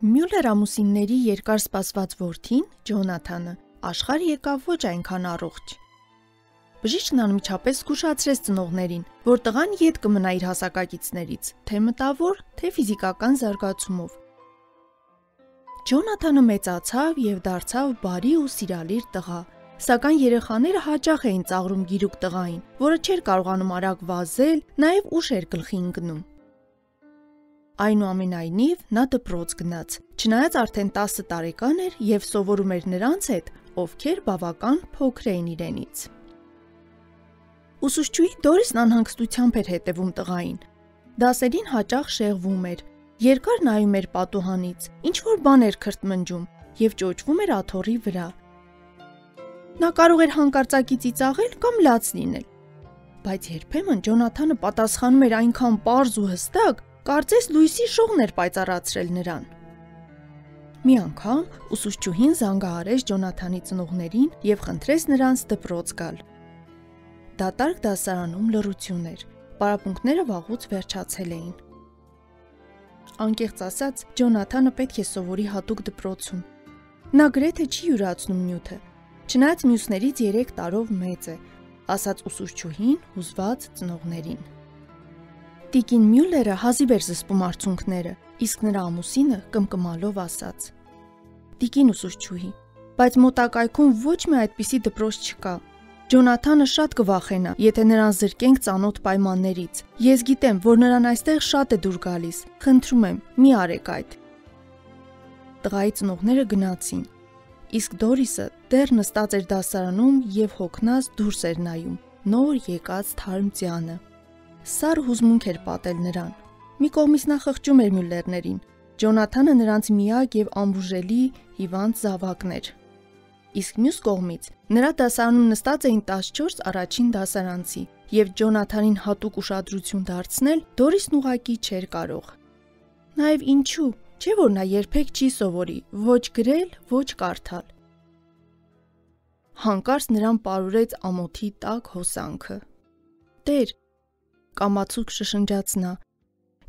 Մյուլլեր ամուսինների երկար սպասված որդին, Ջոնաթանը, աշխարհ եկավ ոչ այնքան առողջ։ Բժիշկն անմիջապես զգուշացրեց ծնողներին, որ տղան ետ կմնա իր հասակակիցներից, թե մտավոր, թե ֆիզիկական զարգացումով։ Ջոնաթանը մեծացավ եւ դարձավ բարի ու սիրալիր տղա, սակայն երեխաները հաճախ էին ծաղրում գիրուկ տղային, որը չէր կարողանում արագ վազել, նաեւ ուշ էր գլխի ընկնում։ Այնուամենայնիվ նա դպրոց գնաց, չնայած արդեն 10 տարեկան էր եւ սովորում էր նրանց հետ, ովքեր բավական փոքր էին իրենից։ Ուսուցչուհի Դորիսն անհանգստությամբ էր հետևում տղային։ Դասերին հաճախ շեղվում էր, երկար նայում էր պատուհանից, ինչ-որ բան էր քրթմնջում եւ ճոճվում էր աթոռի վրա։ Նա կարող էր հանկարծակի ծիծաղել կամ լաց լինել, բայց երբեմն Ջոնաթանը պատասխանում էր այնքան պարզ ու հստակ, կարծես լույսի շողն էր պայծառացրել նրան։ Մի անգամ ուսուցչուհին զանգահարեց Ջոնաթանի ծնողներին եւ խնդրեց նրանց դպրոց գալ։ Դատարկ դասարանում լռություն էր, պարապմունքները վաղուց վերջացել էին։ Անկեղծ ասած, Ջոնաթանը պետք է սովորի հատուկ դպրոցում։ Նա գրեթե չի յուրացնում նյութը, չնայած մյուսներից 3 տարով մեծ է, ասաց ուսուցչուհին հուզված ծնողներին։ Տիկին Մյուլլերը հազիվ էր զսպում արցունքները, իսկ նրա ամուսինը կմկմալով ասաց. Տիկին ուսուցչուհի, բայց մոտակայքում ոչ մի այդպիսի դպրոց չկա։ Ջոնաթանը շատ կվախենա, եթե նրան զրկենք ծանոթ պայմաններից։ Ես գիտեմ, որ նրան այստեղ շատ է դուր գալիս։ Խնդրում եմ, մի արեք այդ։ Տղայի ծնողները գնացին, իսկ Դորիսը դեռ նստած էր դասարանում եւ հոգնած դուրս էր նայում նոր եկած թարմ ձյանը։ Սառ հուզմունք էր պատել նրան։ Մի կողմից նա խղճում էր Մյուլլերներին։ Ջոնաթանը նրանց միակ եւ անբուժելի հիվանդ զավակն էր։ Իսկ մյուս կողմից նրա դասարանում նստած էին 14 առաջին դասարանցի, եւ Ջոնաթանին հատուկ ուշադրություն դարձնել Դորիսն ուղղակի չէր կարող։ Նաեւ ինչու, չէ՞ որ նա երբեք չի սովորի ոչ գրել, ոչ կարդալ։ Հանկարծ նրան պարուրեց ամոթի տաք հոսանքը։ Տեր, կամացուկ շշնջաց նա,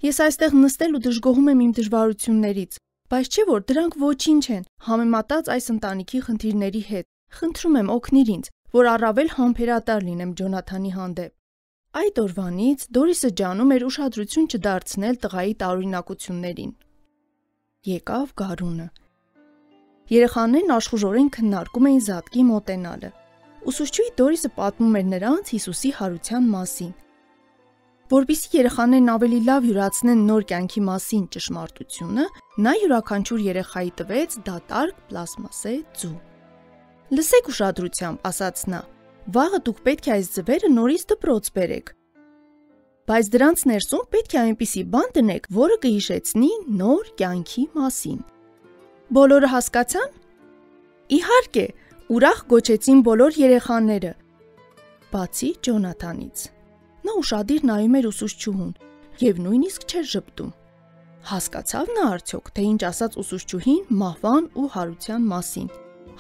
ես այստեղ նստել ու դժգոհում եմ իմ դժվարություններից, բայց չէ՞ որ դրանք ոչինչ են համեմատած այս ընտանիքի խնդիրների հետ։ Խնդրում եմ օգնիր ինձ, որ առավել համբերատար լինեմ Ջոնաթանի հանդեպ։ Այդ օրվանից Դորիսը ջանում էր ուշադրություն չդարձնել տղայի տարօրինակություններին։ Եկավ գարունը։ Երեխաներն աշխուժորեն քննարկում էին զատկի մոտենալը։ Ուսուցչուհի Դորիսը պատմում էր նրանց Հիսուսի հարության մասին։ Որպեսզի երեխաներն ավելի լավ յուրացնեն նոր կյանքի մասին ճշմարտությունը, նա յուրաքանչյուր երեխայի տվեց դատարկ պլաստմասե ձու։ Լսեք ուշադրությամբ, ասաց նա, վաղը դուք պետք է այս ձվերը նորից դպրոց բերեք։ Բայց դրանց ներսում պետք է այնպիսի բան դնեք, որը կհիշեցնի նոր կյանքի մասին։ Բոլորը հասկացան։ Իհարկե, ուրախ գոչեցին բոլոր երեխաները, բացի Ջոնաթանից։ Նա ուշադիր նայում էր ուսուցչուհուն եւ նույնիսկ չէր ժպտում։ Հասկացավ նա արդյոք, թե ինչ ասաց ուսուցչուհին մահվան ու հարության մասին։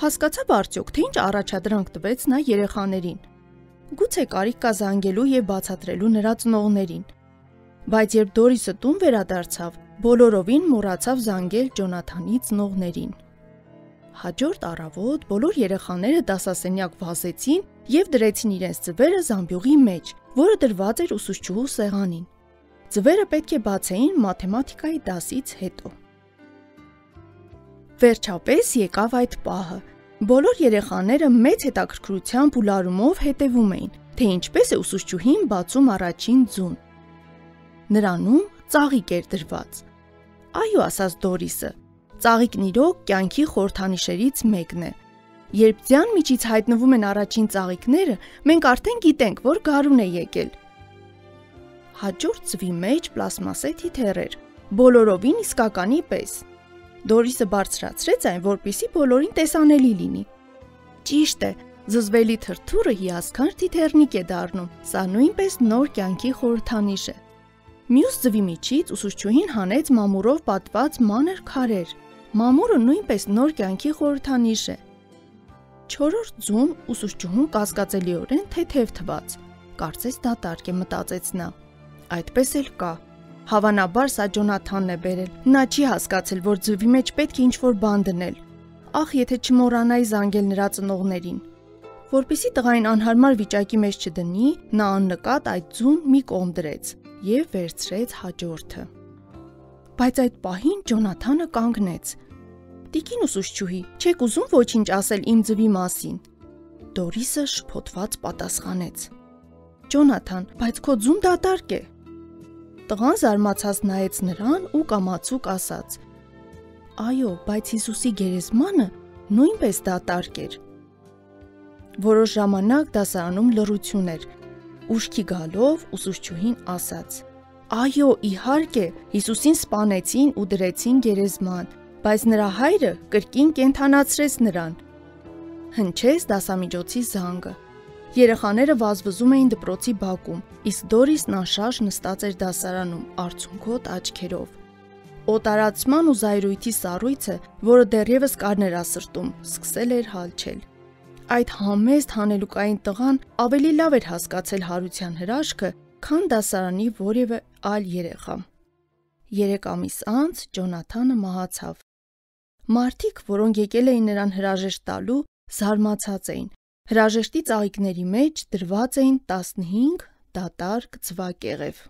Հասկացավ արդյոք, թե ինչ առաջադրանք տվեց նա երեխաներին։ Գուցե կարիք կա զանգելու եւ բացատրելու նրա ծնողներին։ Բայց երբ Դորիսը տուն վերադարձավ, բոլորովին մոռացավ զանգել Ջոնաթանի ծնողներին։ Հաջորդ առավոտ բոլոր երեխաները դասասենյակ վազեցին եւ դրեցին իրենց ձվերը զամբյուղի մեջ, որը դրված էր ուսուցչուհու սեղանին։ Ձվերը պետք է բացեին մաթեմատիկայի դասից հետո։ Վերջապես եկավ այդ պահը։ Բոլոր երեխաները մեծ հետաքրքրությամբ ու լարումով հետևում էին, թե ինչպես է ուսուցչուհին բացում առաջին ձուն։ Նրանում ծաղիկ էր դրված։ Այո, ասաց Դորիսը, ծաղիկն իրոք կյանքի խորհրդանիշերից մեկն է։ Երբ ձյան միջից հայտնվում են առաջին ծաղիկները, մենք արդեն գիտենք, որ գարուն է եկել։ Հաջորդ ձվի մեջ պլաստմասե թիթեռ էր, բոլորովին իսկականի պես։ Դորիսը բարձրացրեց այն, որպեսզի բոլորին տեսանելի լինի։ Ճիշտ է, զզվելի թրթուրը հիասքանչ թիթեռնիկ է դառնում, սա նույնպես նոր կյանքի խորհրդանիշ է։ Մյուս ձվի միջից ուսուցչուհին հանեց մամուրով պատված մանր քարեր։ Մամուրը նույնպես նոր կյանքի խորհրդանիշ է։ Չորրորդ ձուն ուսուցչուհուն կասկածելիորեն թեթև թվաց։ Կարծես դատարկ է, մտածեց նա։ Այդպես էլ կա։ Հավանաբար սա Ջոնաթանն է բերել։ Նա չի հասկացել, որ ձվի մեջ պետք է ինչ-որ բան դնել։ Ախ, եթե չմոռանայի զանգել նրա ծնողներին։ Որպեսզի տղային անհարմար վիճակի մեջ չդնի, նա աննկատ այդ ձուն մի կողմ դրեց և վերցրեց հաջորդը։ Բայց այդ պահին Ջոնաթանը կանգնեց։ Տիկին ուսուցչուհի, չեք ուզում ոչինչ ասել իմ ձվի մասին։ Դորիսը շփոթված պատասխանեց. Ջոնաթան, բայց քո ձուն դատարկ է։ Տղան զարմացած նայեց նրան ու կամացուկ ասաց. Այո, բայց Հիսուսի գերեզմանը նույնպես դատարկ էր։ Որոշ ժամանակ դասարանում լռություն էր։ Ուշքի գալով ուսուցչուհին ասաց. Այո, իհարկե, Հիսուսին սպանեցին ու դրեցին գերեզման, բայց նրա հայրը կրկին կենդանացրեց նրան։ Հնչեց դասամիջոցի զանգը։ Երեխաները վազվզում էին դպրոցի բակում, իսկ Դորիսն անշարժ նստած էր դասարանում, արցունքոտ աչքերով։ Օտարացման ու զայրույթի սառույցը, որը դեռևս կարներասրտում, սկսել էր հալչել։ Այդ համեստ հանելուկային տղան ավելի լավ էր հասկացել հարության հրաշքը, քան դասարանի որևէ այլ երեխա։ 3 ամիս անց Ջոնաթանը մահացավ։ Մարդիկ, որոնք եկել էին նրան հրաժեշտ տալու, զարմացած էին։ Հրաժեշտի ծաղիկների մեջ դրված էին 15 դատարկ ձվակեղև։